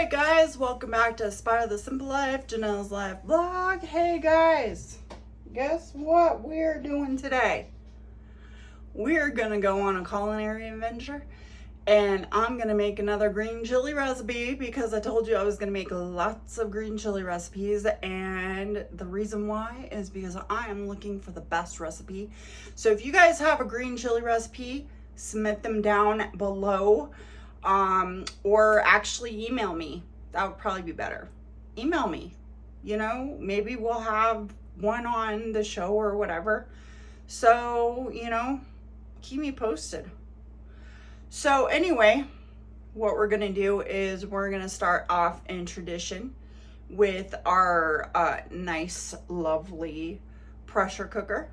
Alright guys, welcome back to Aspire the Simple Life, Janelle's Life Vlog. Hey guys, guess what we're doing today? We're gonna go on a culinary adventure and I'm gonna make another green chili recipe because I told you I was gonna make lots of green chili recipes, and the reason why is because I am looking for the best recipe. So if you guys have a green chili recipe, submit them down below. Or actually email me. That would probably be better. Email me. You know, maybe we'll have one on the show or whatever. So, you know, keep me posted. So anyway, what we're going to do is we're going to start off in tradition with our nice, lovely pressure cooker.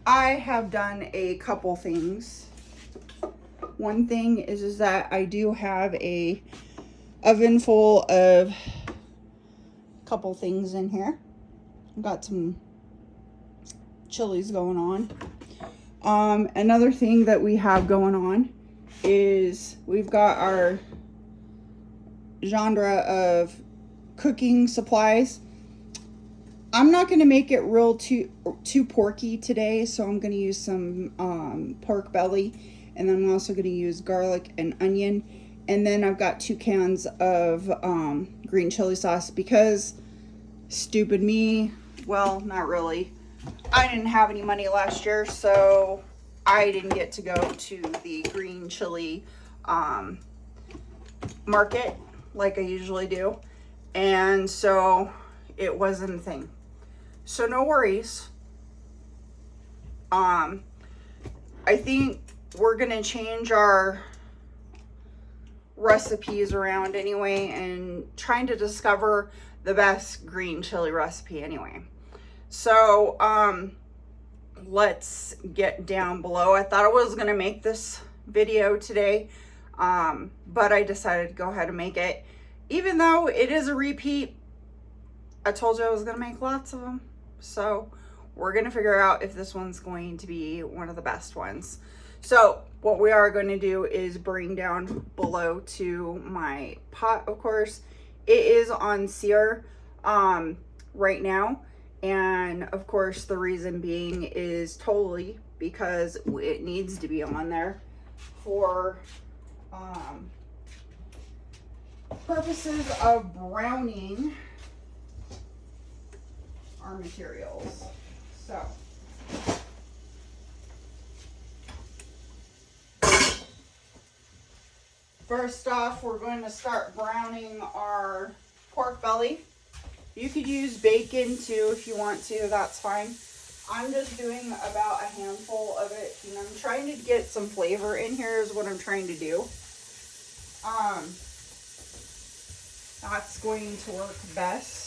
I have done a couple things. One thing is that I do have a oven full of a couple things in here. I've got some chilies going on. Another thing that we have going on is we've got our genre of cooking supplies. I'm not going to make it real too porky today, so I'm going to use some pork belly, and then I'm also going to use garlic and onion, and then I've got 2 cans of green chili sauce because stupid me, well, not really. I didn't have any money last year, so I didn't get to go to the green chili market like I usually do, and so it wasn't a thing. So no worries. I think we're gonna change our recipes around anyway and trying to discover the best green chili recipe anyway. So let's get down below. I thought I was gonna make this video today, but I decided to go ahead and make it. Even though it is a repeat, I told you I was gonna make lots of them. So we're gonna figure out if this one's going to be one of the best ones. So what we are going to do is bring down below to my pot. Of course, it is on sear right now, and of course the reason being is totally because it needs to be on there for purposes of browning our materials. So first off, we're going to start browning our pork belly. You could use bacon too if you want to, that's fine. I'm just doing about a handful of it, and I'm trying to get some flavor in here is what I'm trying to do. That's going to work best.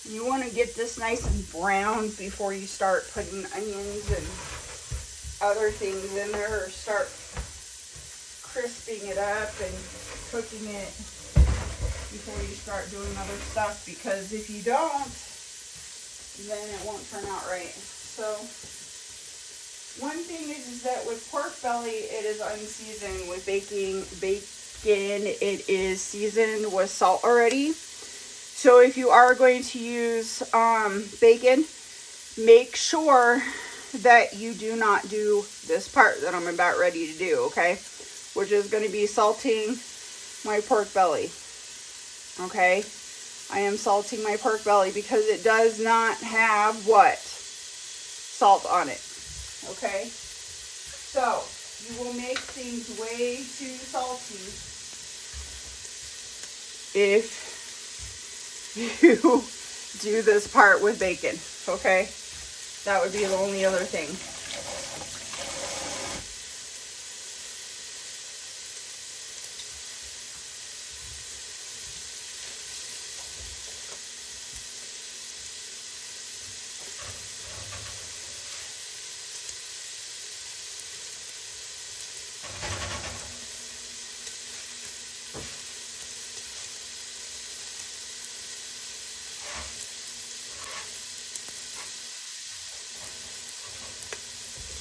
You want to get this nice and brown before you start putting onions and other things in there, or start crisping it up and cooking it before you start doing other stuff, because if you don't, then it won't turn out right. So one thing is that with pork belly, it is unseasoned. With bacon, it is seasoned with salt already. So if you are going to use bacon, make sure that you do not do this part that I'm about ready to do, okay? Which is going to be salting my pork belly, okay? I am salting my pork belly because it does not have what? Salt on it, okay? So you will make things way too salty if you do this part with bacon, okay? That would be the only other thing.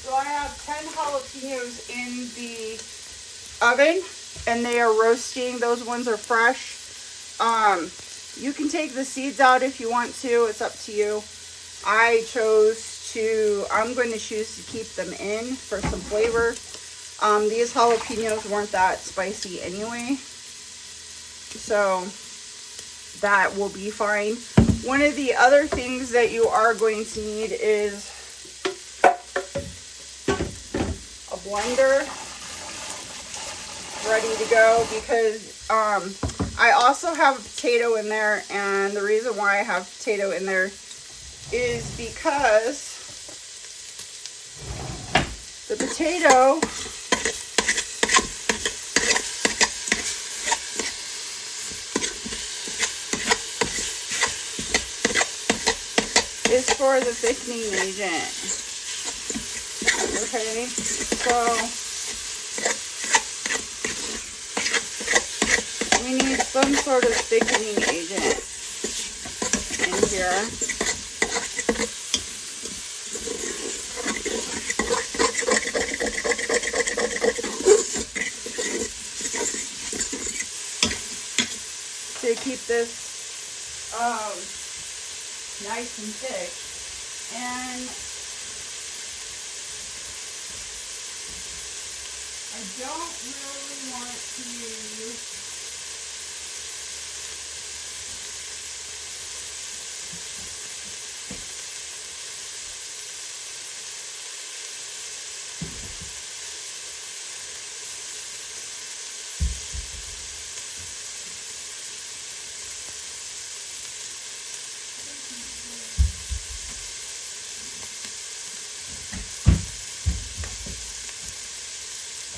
So I have 10 jalapenos in the oven, and they are roasting. Those ones are fresh. You can take the seeds out if you want to. It's up to you. I'm going to choose to keep them in for some flavor. These jalapenos weren't that spicy anyway, so that will be fine. One of the other things that you are going to need is a blender ready to go, because I also have a potato in there, and the reason why I have potato in there is because the potato is for the thickening agent. Okay, so we need some sort of thickening agent in here. To keep this nice and thick. And I don't really want to use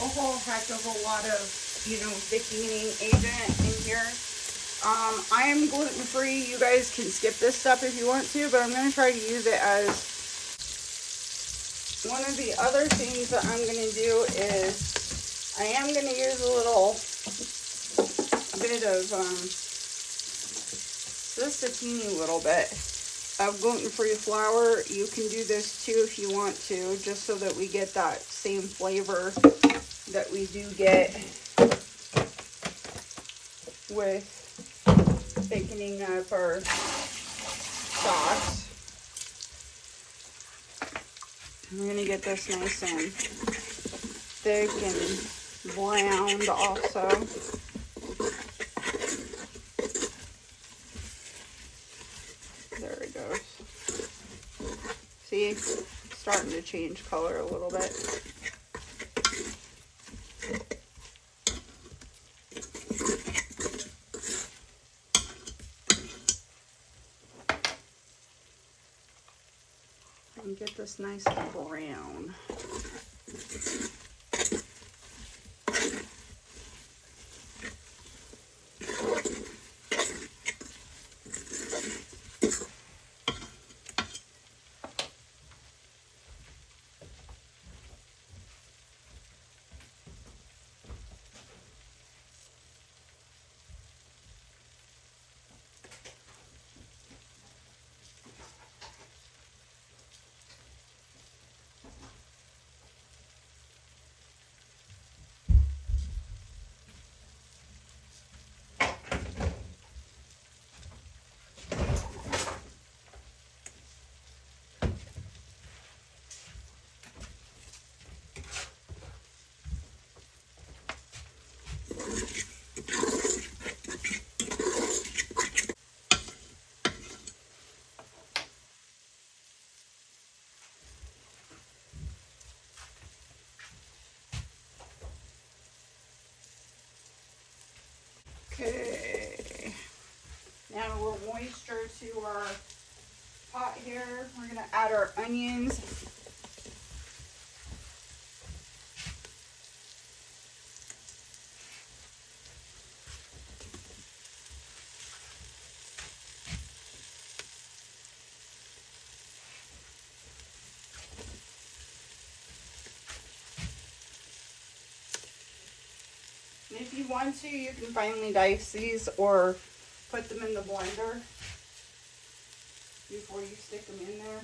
a whole heck of a lot of, thickening agent in here. I am gluten-free. You guys can skip this stuff if you want to, but I'm going to try to use it as one of the other things that I'm going to do is I am going to use a bit of, just a teeny little bit of gluten-free flour. You can do this too if you want to, just so that we get that same flavor that we do get with thickening up our sauce. I'm going to get this nice and thick and browned also. There it goes. See, it's starting to change color a little bit. And get this nice and brown. Okay, now we'll moisture to our pot here. We're going to add our onions. And if you want to, you can finely dice these or put them in the blender before you stick them in there.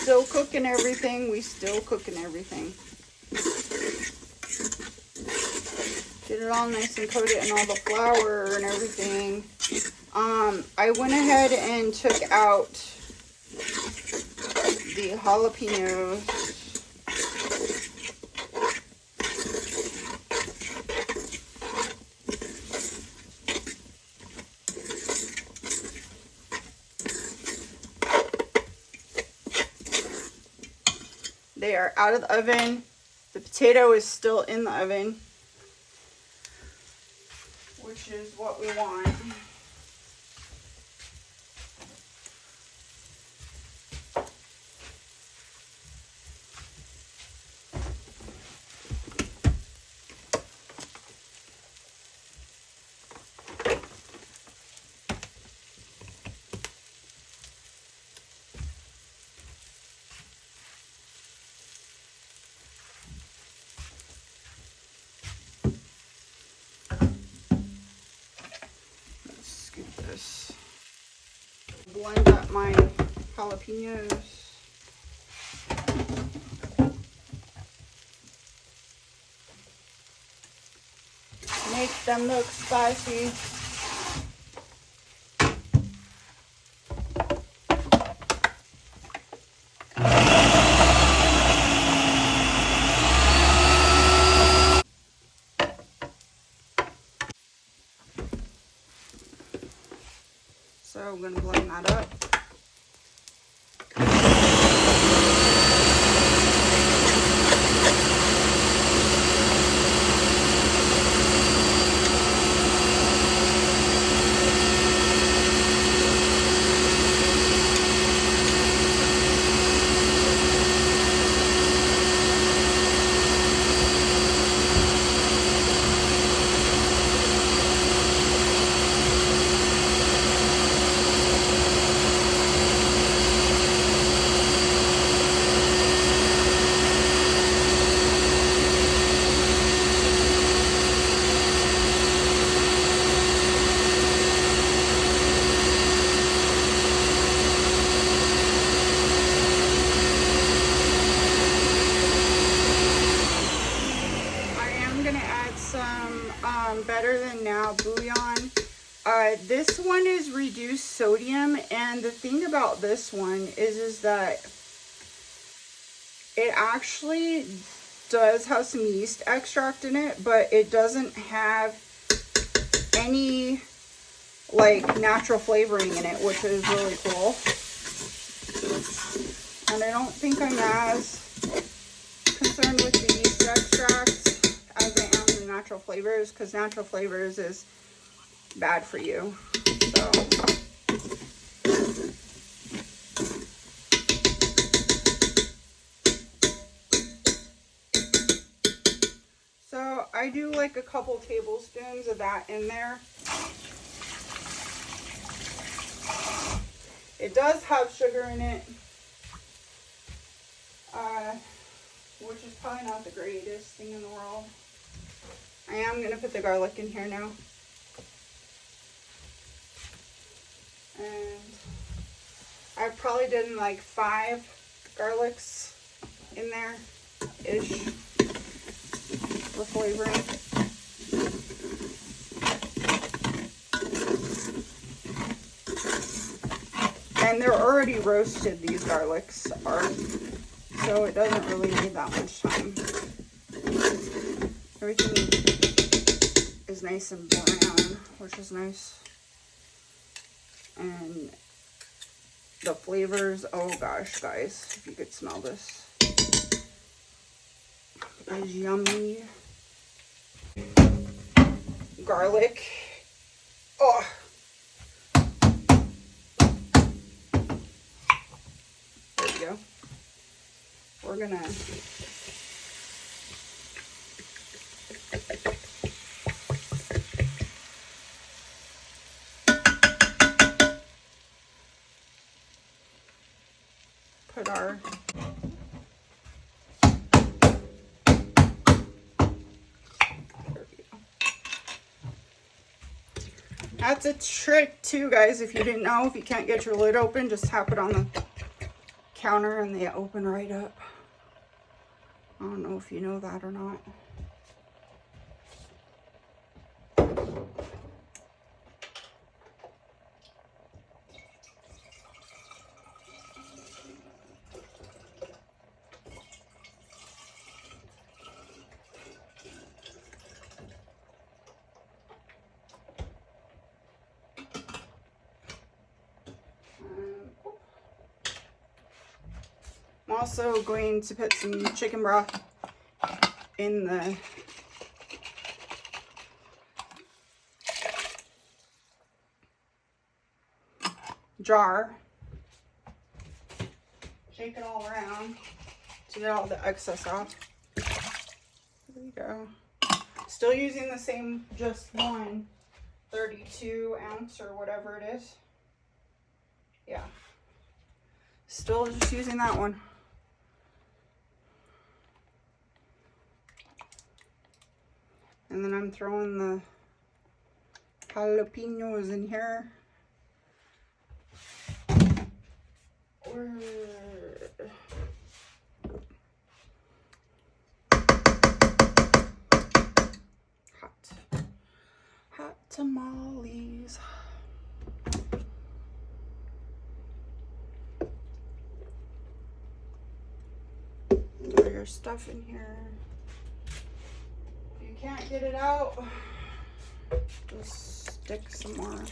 still cooking everything. Get it all nice and coat it in all the flour and everything. I went ahead and took out the jalapeños. They are out of the oven. The potato is still in the oven, which is what we want. Blend up my jalapeños. Make them look spicy. So I'm going to blend that up. Better Than Now bouillon. This one is reduced sodium, and the thing about this one is that it actually does have some yeast extract in it, but it doesn't have any like natural flavoring in it, which is really cool. And I don't think I'm as concerned with the yeast extract as I am the natural flavors, because natural flavors is bad for you. So I do like a couple tablespoons of that in there. It does have sugar in it, which is probably not the greatest thing in the world. I am going to put the garlic in here now. And I probably did like 5 garlics in there ish for flavoring. And they're already roasted, these garlics are, so it doesn't really need that much time. Everything is nice and brown, which is nice. And the flavors, oh gosh, guys, if you could smell this, is yummy. Garlic, oh. There we go. We're gonna put our That's a trick too, guys. If you didn't know, if you can't get your lid open, just tap it on the counter and they open right up. I don't know if you know that or not. I'm also going to put some chicken broth in the jar. Shake it all around to get all the excess off. There we go. Still using the same, just one 32 ounce or whatever it is. Yeah. Still just using that one. And then I'm throwing the jalapeños in here. Hot tamales. Throw your stuff in here. If you can't get it out, just stick some more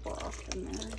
broth in there.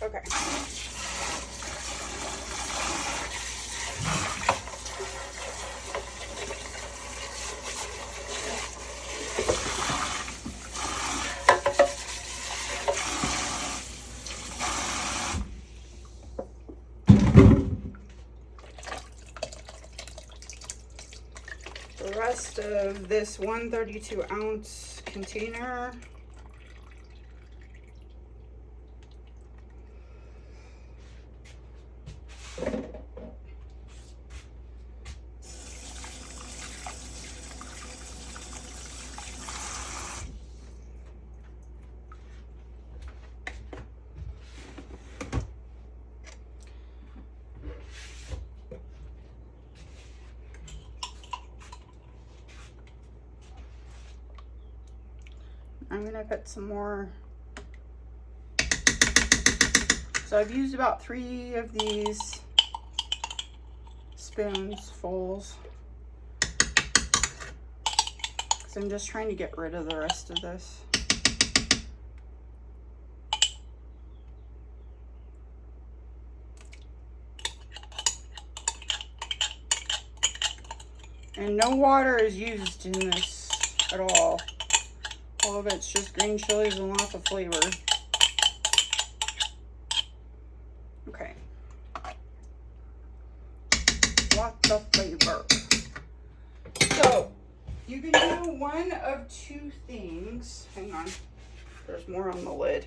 Okay. The rest of this 132 ounce container . I'm gonna put some more. So I've used about 3 of these spoonfuls. So I'm just trying to get rid of the rest of this. And no water is used in this at all. All of it's just green chilies and lots of flavor. have two things. Hang on. There's more on the lid.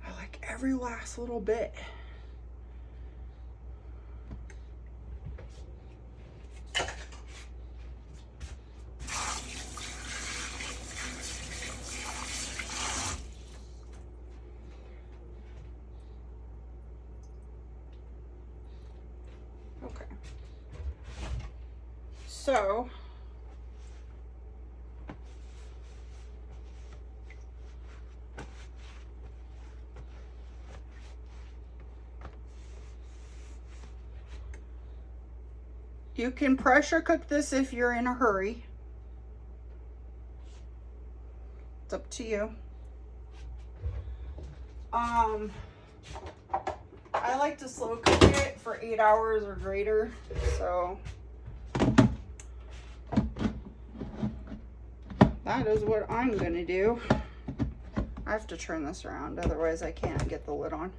I like every last little bit. Okay. So, you can pressure cook this if you're in a hurry. It's up to you. I like to slow cook it for 8 hours or greater, so that is what I'm gonna do. I have to turn this around, otherwise I can't get the lid on.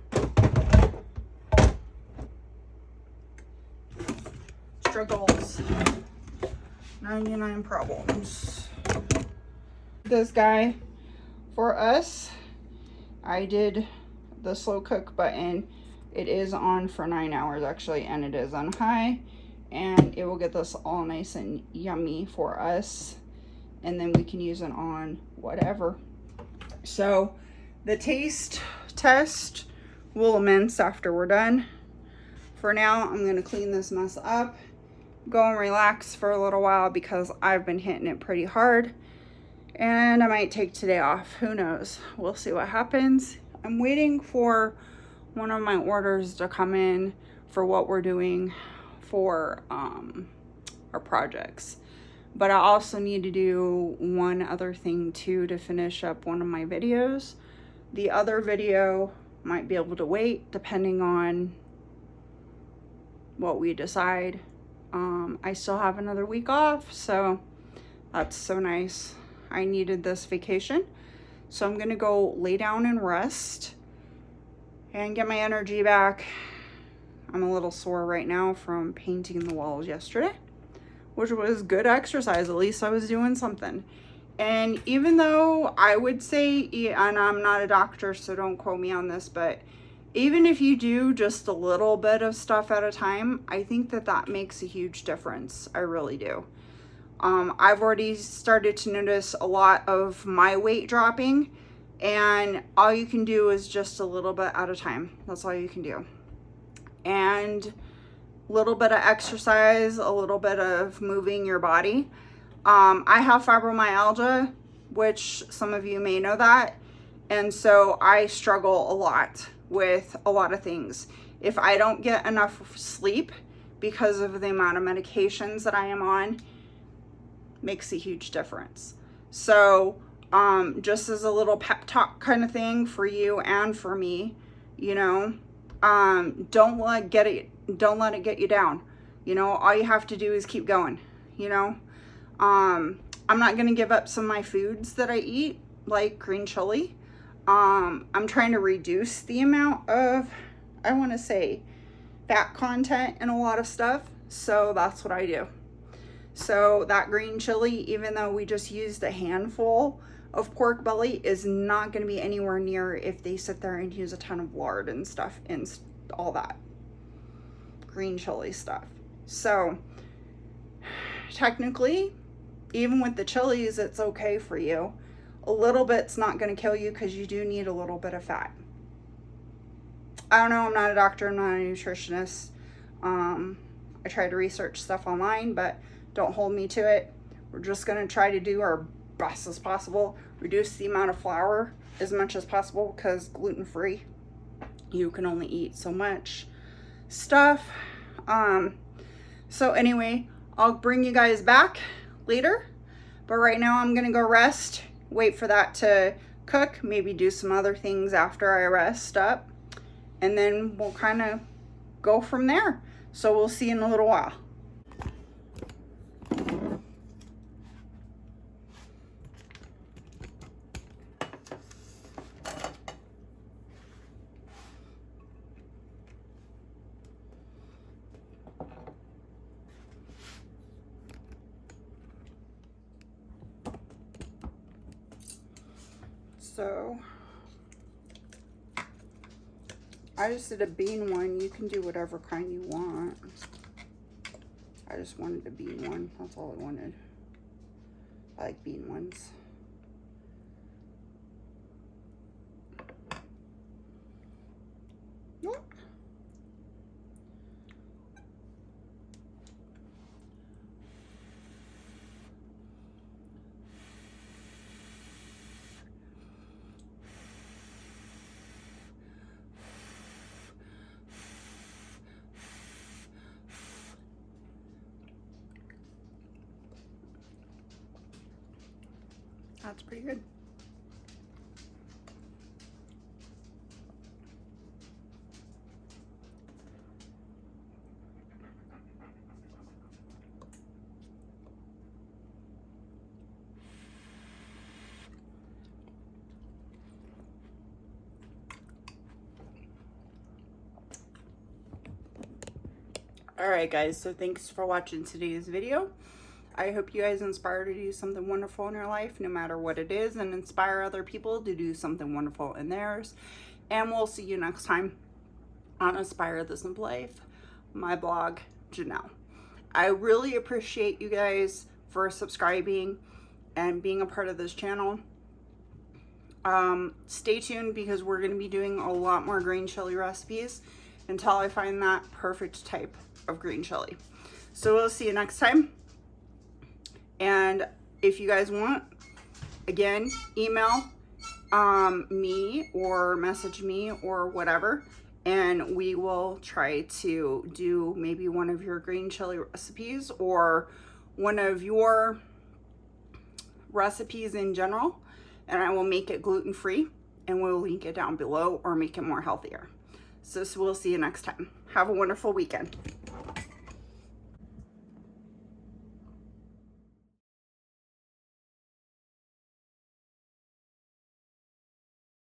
Struggles. 99 problems. This guy, for us, I did the slow cook button. It is on for 9 hours actually, and it is on high, and it will get this all nice and yummy for us, and then we can use it on whatever. So the taste test will commence after we're done. For now, I'm going to clean this mess up, go and relax for a little while because I've been hitting it pretty hard, and I might take today off. Who knows? We'll see what happens. I'm waiting for one of my orders to come in for what we're doing for our projects. But I also need to do one other thing too to finish up one of my videos. The other video might be able to wait depending on what we decide. I still have another week off, so that's so nice. I needed this vacation. So I'm gonna go lay down and rest and get my energy back. I'm a little sore right now from painting the walls yesterday, which was good exercise. At least I was doing something. And even though I would say, and I'm not a doctor, so don't quote me on this, but even if you do just a little bit of stuff at a time, I think that that makes a huge difference. I really do. I've already started to notice a lot of my weight dropping, and all you can do is just a little bit at a time. That's all you can do. And a little bit of exercise, a little bit of moving your body. I have fibromyalgia, which some of you may know that. And so I struggle a lot with a lot of things. If I don't get enough sleep because of the amount of medications that I am on, makes a huge difference. So just as a little pep talk kind of thing for you and for me, you know, don't let it get you down. You know, all you have to do is keep going, you know. I'm not going to give up some of my foods that I eat, like green chili. I'm trying to reduce the amount of, I want to say, fat content in a lot of stuff. So that's what I do. So that green chili, even though we just used a handful of pork belly, is not going to be anywhere near if they sit there and use a ton of lard and stuff and all that green chili stuff. So technically, even with the chilies, it's okay for you. A little bit's not going to kill you because you do need a little bit of fat. I don't know. I'm not a doctor. I'm not a nutritionist. I try to research stuff online, but don't hold me to it. We're just going to try to do our best as possible. Reduce the amount of flour as much as possible because gluten-free. You can only eat so much stuff. So anyway, I'll bring you guys back later. But right now I'm going to go rest. Wait for that to cook. Maybe do some other things after I rest up. And then we'll kind of go from there. So we'll see you in a little while. So I just did a bean one. You can do whatever kind you want. I just wanted a bean one. That's all I wanted. I like bean ones. That's pretty good. Alright guys, so thanks for watching today's video. I hope you guys inspire to do something wonderful in your life, no matter what it is, and inspire other people to do something wonderful in theirs. And we'll see you next time on Aspire the Simple Life, my blog, Janelle. I really appreciate you guys for subscribing and being a part of this channel. Stay tuned because we're going to be doing a lot more green chili recipes until I find that perfect type of green chili. So we'll see you next time. And if you guys want, again, email me or message me or whatever, and we will try to do maybe one of your green chili recipes or one of your recipes in general, and I will make it gluten-free, and we'll link it down below or make it more healthier. So we'll see you next time. Have a wonderful weekend.